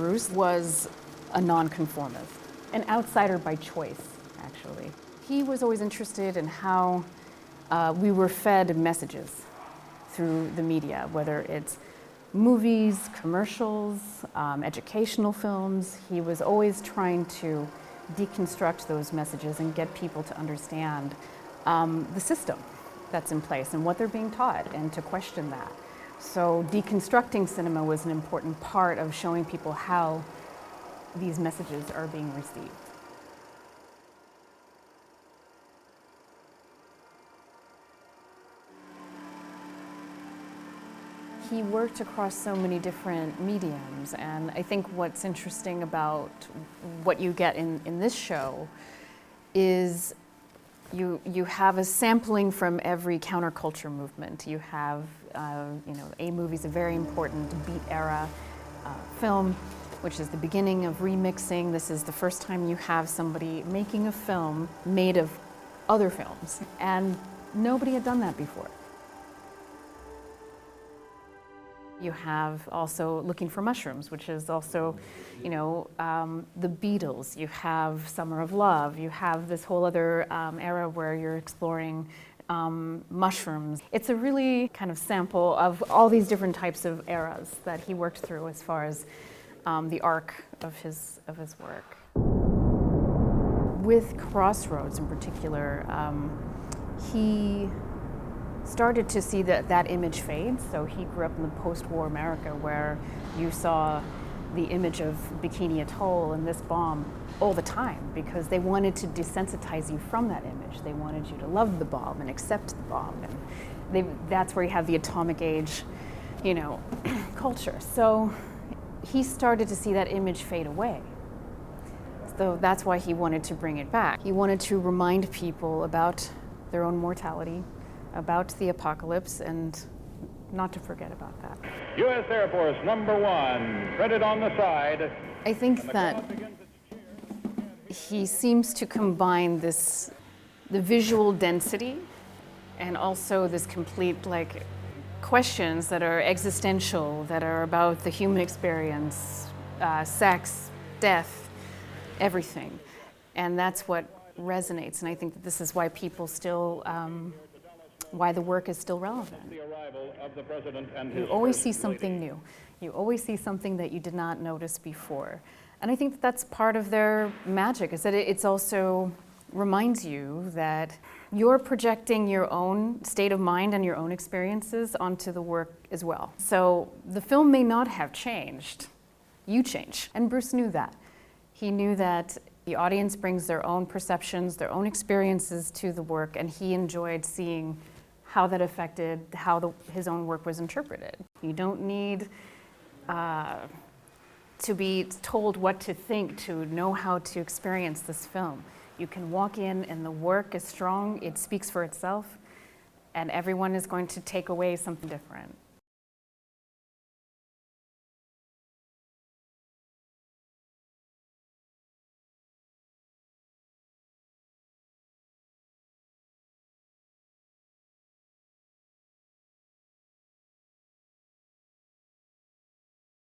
Bruce was a nonconformist, an outsider by choice, actually. He was always interested in how we were fed messages through the media, whether it's movies, commercials, educational films. He was always trying to deconstruct those messages and get people to understand the system that's in place and what they're being taught, and to question that. So deconstructing cinema was an important part of showing people how these messages are being received. He worked across so many different mediums, and I think what's interesting about what you get in this show is you have a sampling from every counterculture movement. You have, A Movie's a very important beat era film, which is the beginning of remixing. This is the first time you have somebody making a film made of other films, and nobody had done that before. You have also Looking for Mushrooms, which is also, the Beatles. You have Summer of Love. You have this whole other era where you're exploring mushrooms. It's a really kind of sample of all these different types of eras that he worked through as far as the arc of his work. With Crossroads in particular, he started to see that image fade. So he grew up in the post-war America where you saw the image of Bikini Atoll and this bomb all the time because they wanted to desensitize you from that image. They wanted you to love the bomb and accept the bomb. And that's where you have the atomic age, culture. So he started to see that image fade away. So that's why he wanted to bring it back. He wanted to remind people about their own mortality, about the apocalypse, and not to forget about that. U.S. Air Force number 1, printed on the side. I think that he seems to combine the visual density and also this complete questions that are existential, that are about the human experience, sex, death, everything. And that's what resonates, and I think that this is why people still why the work is still relevant. You always see something new. You always see something that you did not notice before. And I think that that's part of their magic, is that it's also reminds you that you're projecting your own state of mind and your own experiences onto the work as well. So the film may not have changed. You change. And Bruce knew that. He knew that the audience brings their own perceptions, their own experiences to the work, and he enjoyed seeing how that affected how his own work was interpreted. You don't need to be told what to think to know how to experience this film. You can walk in and the work is strong, it speaks for itself, and everyone is going to take away something different.